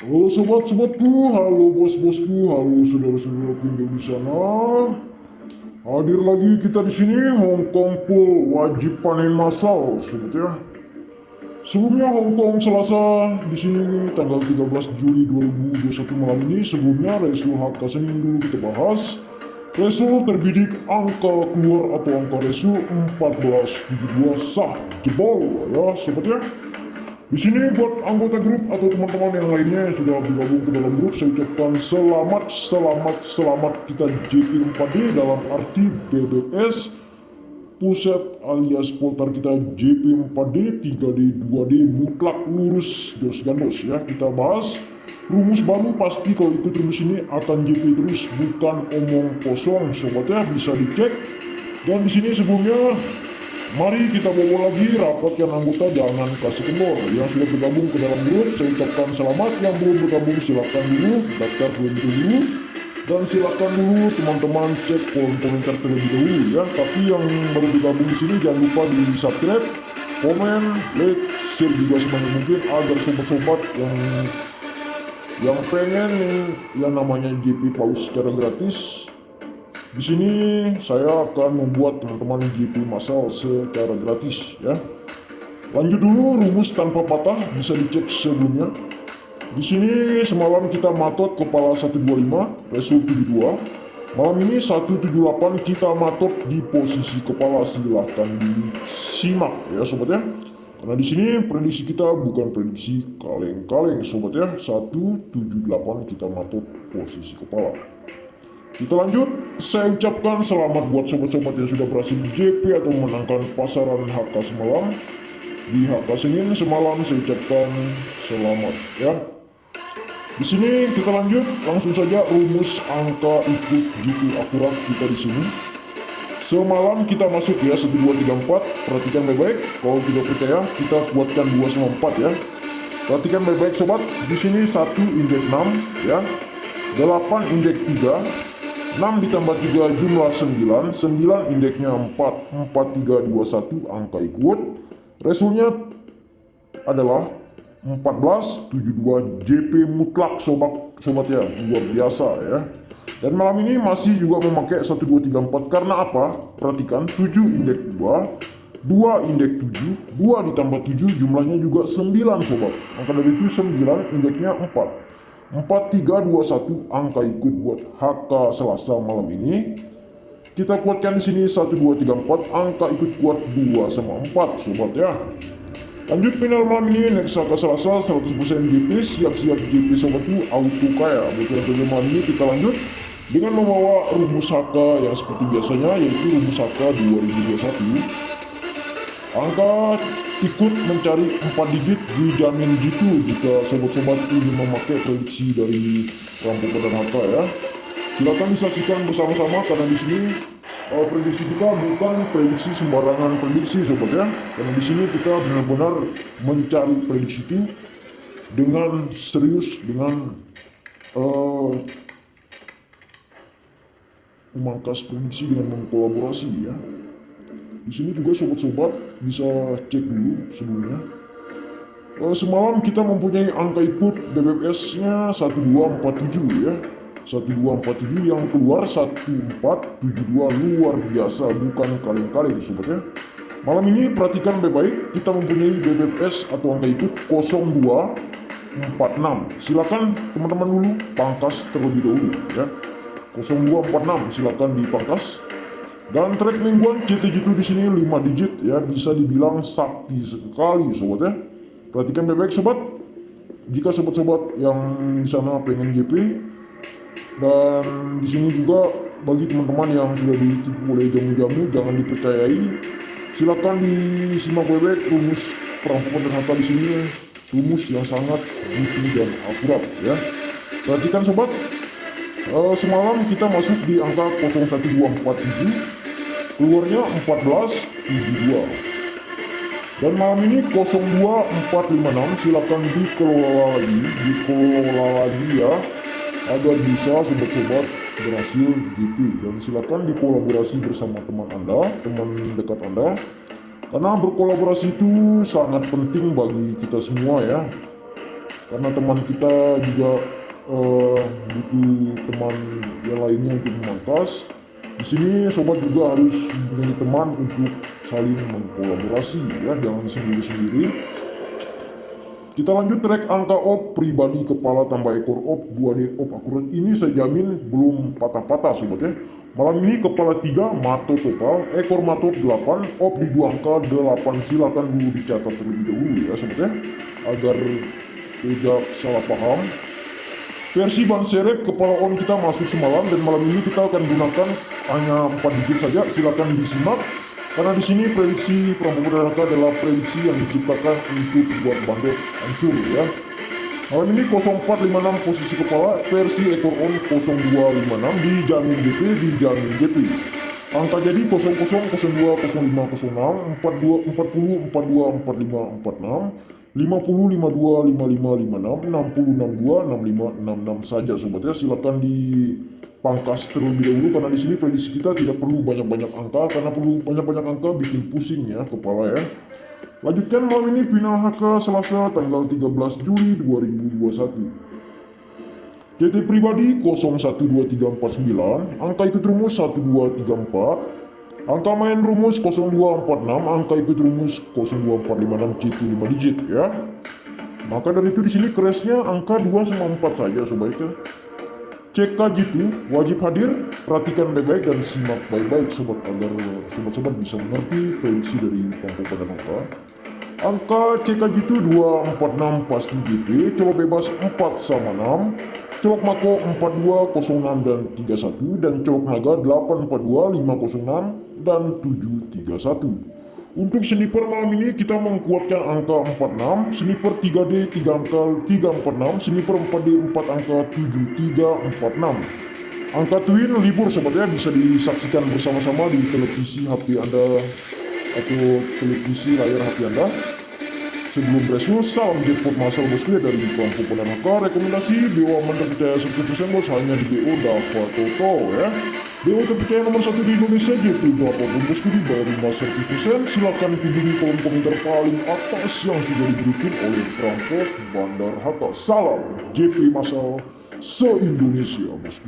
Halo sobat-sobatku, halo bos-bosku, halo saudara-saudaraku yang jauh di sana. Hadir lagi kita di sini, Hongkong Pool wajib panen massal, sobat ya. Sebelumnya Hongkong Selasa di sini tanggal 13 Juli 2021 malam ini. Sebelumnya Resul HK Senin dulu kita bahas. Resul terbidik angka keluar atau angka Resul 1472 sah jebol ya sobat ya. Di sini buat anggota grup atau teman-teman yang lainnya yang sudah bergabung ke dalam grup, saya ucapkan selamat kita JP4D dalam arti BBS pusat alias poltar kita JP4D 3D 2D mutlak lurus jos gandos ya. Kita bahas rumus baru, pasti kalau ikut rumus ini akan JP terus, bukan omong kosong sobat ya, bisa dicek. Dan di sini sebelumnya mari kita bawa lagi rapatkan anggota, jangan kasih kendor. Yang sudah bergabung ke dalam grup saya ucapkan selamat, yang belum bergabung silakan dulu daftar terlebih dulu, dan silakan dulu teman-teman cek kolom komentar terlebih dahulu ya. Tapi yang baru bergabung di sini jangan lupa di subscribe, komen, like, share juga sebanyak mungkin agar sobat-sobat yang pengen yang namanya JP Paus secara gratis. Di sini saya akan membuat teman-teman JP massal secara gratis ya. Lanjut dulu, rumus tanpa patah bisa dicek sebelumnya. Di sini semalam kita matot kepala 125, Resul 72. Malam ini 178 kita matot di posisi kepala, silahkan disimak ya sobat ya. Karena di sini prediksi kita bukan prediksi kaleng-kaleng sobat ya. 178 kita matot posisi kepala. Kita lanjut, saya ucapkan selamat buat sobat-sobat yang sudah berhasil JP atau memenangkan pasaran HK semalam. Di HK Senin semalam saya ucapkan selamat ya. Di sini kita lanjut langsung saja rumus angka ikut JP akurat kita di sini. Semalam kita masuk ya 1 2 3 4, perhatikan baik-baik. Kalau tidak percaya kita kuatkan 2 sama 4 ya. Perhatikan baik-baik sobat. Di sini 1 indeks 6 ya. 8 indeks 3. 6 ditambah 3 jumlah 9, 9 indeksnya 4, 4, 3, 2, 1 angka ikut. Resulnya adalah 14, 72 JP mutlak sobat ya, luar biasa ya. Dan malam ini masih juga memakai 1, 2, 3, 4 karena apa? Perhatikan 7 indeks 2, 2 indeks 7, 2 ditambah 7 jumlahnya juga 9 sobat. Maka dari itu 9 indeksnya 4. 4, 3, 2, 1 angka ikut buat HK Selasa malam ini. Kita kuatkan di sini 1, 2, 3, 4 angka ikut kuat 2 sama 4 sobat ya. Lanjut final malam ini next HK Selasa 100% JP, siap-siap JP sobatku auto kaya. Buat malam ini kita lanjut dengan membawa rumus HK yang seperti biasanya, yaitu rumus HK 2021. Angka ikut mencari 4 digit dijamin jitu jika sobat-sobat ingin memakai prediksi dari rampokan dan harta ya. Silakan disaksikan bersama-sama karena di sini prediksi kita bukan prediksi sembarangan prediksi sobat ya. Karena di sini kita benar-benar mencari prediksi itu dengan serius, dengan memangkas prediksi dengan mengkolaborasi ya. Di sini juga sobat-sobat bisa cek dulu sebelumnya. Semalam kita mempunyai angka ikut BBS-nya 1247 ya. 1247 yang keluar 1472, luar biasa, bukan kaleng-kaleng sobat ya. Malam ini perhatikan baik-baik, kita mempunyai BBS atau angka ikut 0246. Silakan teman-teman dulu pangkas terlebih dahulu ya. 0246 silakan dipangkas. Dan track mingguan CT-Jitu di sini 5 digit ya, bisa dibilang sakti sekali sobat ya. Perhatikan baik-baik sobat. Jika sobat-sobat yang di sana pengen JP, dan di sini juga bagi teman-teman yang sudah ditipu oleh jamu-jamu jangan dipercayai. Silakan disimak baik-baik rumus perampokan dan harta di sini, rumus yang sangat jitu dan akurat ya. Perhatikan sobat. Semalam kita masuk di angka 01247, keluarnya 1472. Dan malam ini 02456 silakan dikelola lagi ya, agar bisa sobat-sobat berhasil JP. Dan silakan dikolaborasi bersama teman Anda, teman dekat Anda, karena berkolaborasi itu sangat penting bagi kita semua ya. karena teman kita juga butuh teman yang lainnya untuk memangkas. Di sini sobat juga harus mempunyai teman untuk saling mengkolaborasi ya, jangan sendiri-sendiri. Kita lanjut track angka op pribadi kepala tambah ekor op 2D op akurat ini saya jamin belum patah-patah sobat ya. Malam ini kepala 3 mato total, ekor mato 8, op di 2 angka 8. Silakan dulu dicatat terlebih dahulu ya sobat ya, agar tidak salah paham. Versi ban serep kepala on kita masuk semalam dan malam ini kita akan gunakan hanya 4 digit saja. Silakan disimak karena di sini prediksi Pramuka adalah prediksi yang diciptakan untuk buat bandot hancur ya. Malam ini 0456 posisi kepala, versi ekor on 0256 dijamin GP, dijamin GP. Angka jadi 00 02 05 06 42 40 42 45 46 50 52 55 56 60 62 65 66 saja sobat ya. Silakan dipangkas terlebih dahulu karena di sini prediksi kita tidak perlu banyak-banyak angka, karena perlu banyak-banyak angka bikin pusing ya kepala ya. Lanjutkan malam ini final HK Selasa tanggal 13 Juli 2021. CT pribadi 012349, angka ikut rumus 1234. Angka main rumus 0246, angka ikut rumus 02456 CT 5 digit ya. Maka dari itu di sini crashnya angka 2 sama 4 saja sobat ya. CK gitu wajib hadir, perhatikan baik-baik dan simak baik-baik sobat agar sobat-sobat bisa mengerti prediksi dari Pangko pada angka. Angka CK gitu 246 pasti GP, colok bebas 4 sama 6, colok mako 4206 dan 31, dan colok naga 842 506 dan 731. Untuk sniper malam ini kita mengkuatkan angka 46, sniper 3D 3 angka 346, sniper 4D 4 angka 7346. Angka twin libur sobat ya, bisa disaksikan bersama-sama di televisi HP Anda atau televisi layar HP Anda. Sebelum beresul, salam jackpot masal bosku ya dari Pangko pada angka. Rekomendasi BO aman terpercaya 100% bos, hanya di BO Dava Toto ya. BO terpercaya nomor 1 di Indonesia gitu. Berapapun bosku dibayar 50%. Silahkan kunjungi kolom komentar paling atas yang sudah diberikan oleh Perampok Bandar Hatta. Salam JP masal se-Indonesia bosku.